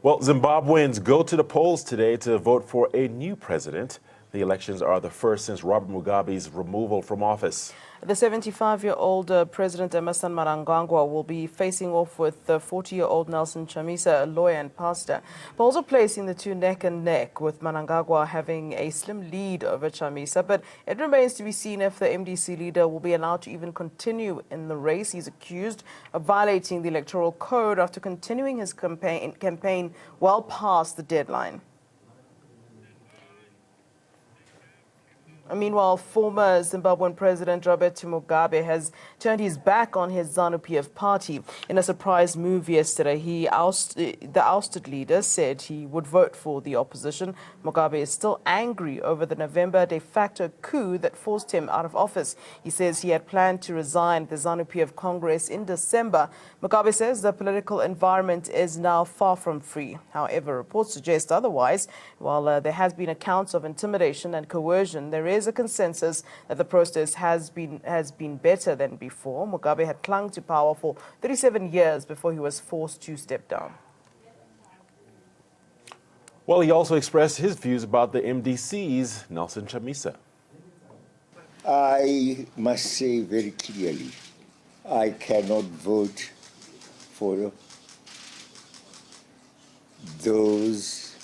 Well, Zimbabweans go to the polls today to vote for a new president. The elections are the first since Robert Mugabe's removal from office. The 75-year-old President Emmerson Mnangagwa will be facing off with the 40-year-old Nelson Chamisa, a lawyer and pastor. Polls are placing the two neck and neck, with Mnangagwa having a slim lead over Chamisa, but it remains to be seen if the MDC leader will be allowed to even continue in the race. He's accused of violating the electoral code after continuing his campaign well past the deadline. Meanwhile, former Zimbabwean President Robert Mugabe has turned his back on his ZANU-PF party. In a surprise move yesterday, the ousted leader said he would vote for the opposition. Mugabe is still angry over the November de facto coup that forced him out of office. He says he had planned to resign the ZANU-PF Congress in December. Mugabe says the political environment is now far from free. However, reports suggest otherwise. While there has been accounts of intimidation and coercion, there is a consensus that the process has been better than before. Mugabe had clung to power for 37 years before he was forced to step down. Well, he also expressed his views about the MDC's Nelson Chamisa. I must say very clearly, I cannot vote for those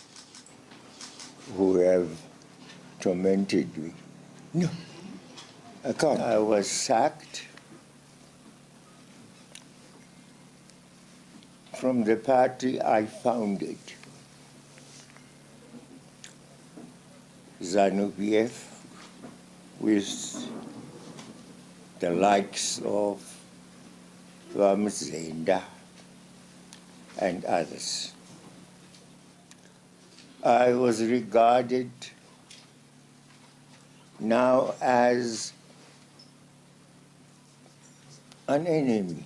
who have tormented me. No, I can't. I was sacked from the party I founded, ZANU-PF, with the likes of Zenda and others. I was regarded now as an enemy.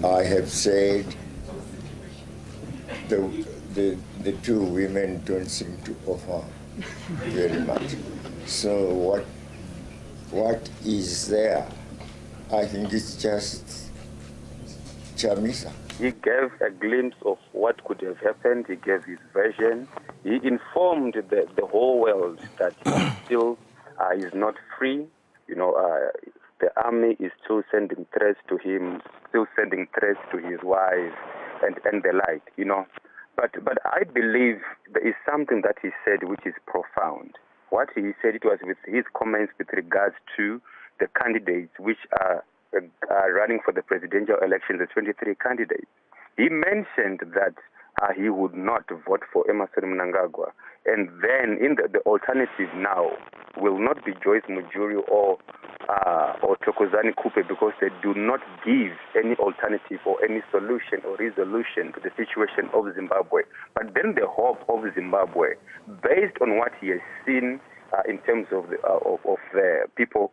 I have said the two women don't seem to offer very much. So what is there? I think it's just Chamisa. He gave a glimpse of what could have happened. He gave his version. He informed the whole world that he still is not free. You know, the army is still sending threats to him, still sending threats to his wife, and the like. You know, but I believe there is something that he said which is profound. What he said, it was with his comments with regards to the candidates which are running for the presidential election, the 23 candidates. He mentioned that he would not vote for Emmerson Mnangagwa. And then in the alternative now will not be Joyce Mujuru or Thokozani Kupe, because they do not give any alternative or any solution or resolution to the situation of Zimbabwe. But then the hope of Zimbabwe, based on what he has seen in terms of the people,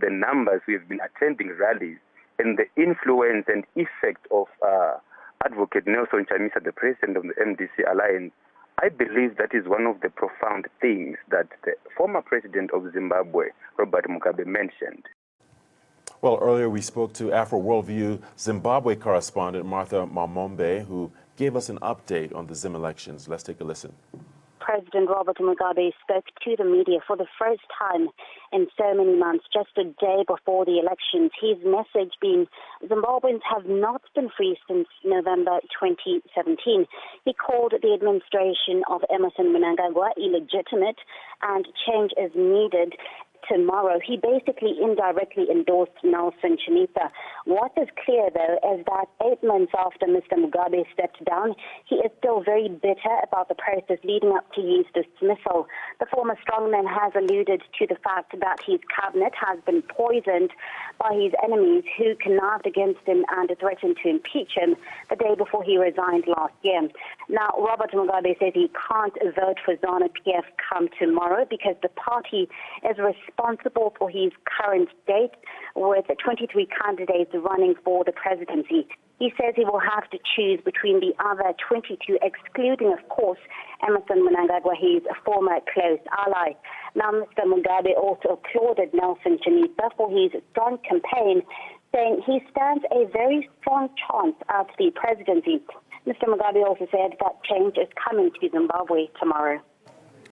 the numbers who have been attending rallies, and the influence and effect of Advocate Nelson Chamisa, the president of the MDC Alliance, I believe that is one of the profound things that the former president of Zimbabwe, Robert Mugabe, mentioned. Well, earlier we spoke to Afro Worldview Zimbabwe correspondent Martha Mamombe, who gave us an update on the Zim elections. Let's take a listen. President Robert Mugabe spoke to the media for the first time in so many months, just a day before the elections. His message being Zimbabweans have not been free since November 2017. He called the administration of Emmerson Mnangagwa illegitimate and change is needed tomorrow. He basically indirectly endorsed Nelson Chamisa. What is clear, though, is that 8 months after Mr. Mugabe stepped down, he is still very bitter about the process leading up to his dismissal. The former strongman has alluded to the fact that his cabinet has been poisoned by his enemies who connived against him and threatened to impeach him the day before he resigned last year. Now, Robert Mugabe says he can't vote for ZANU-PF come tomorrow because the party is responsible for his current state, with 23 candidates running for the presidency. He says he will have to choose between the other 22, excluding, of course, Emmerson Mnangagwa, his former close ally. Now, Mr. Mugabe also applauded Nelson Chamisa for his strong campaign, saying he stands a very strong chance at the presidency. Mr. Mugabe also said that change is coming to Zimbabwe tomorrow.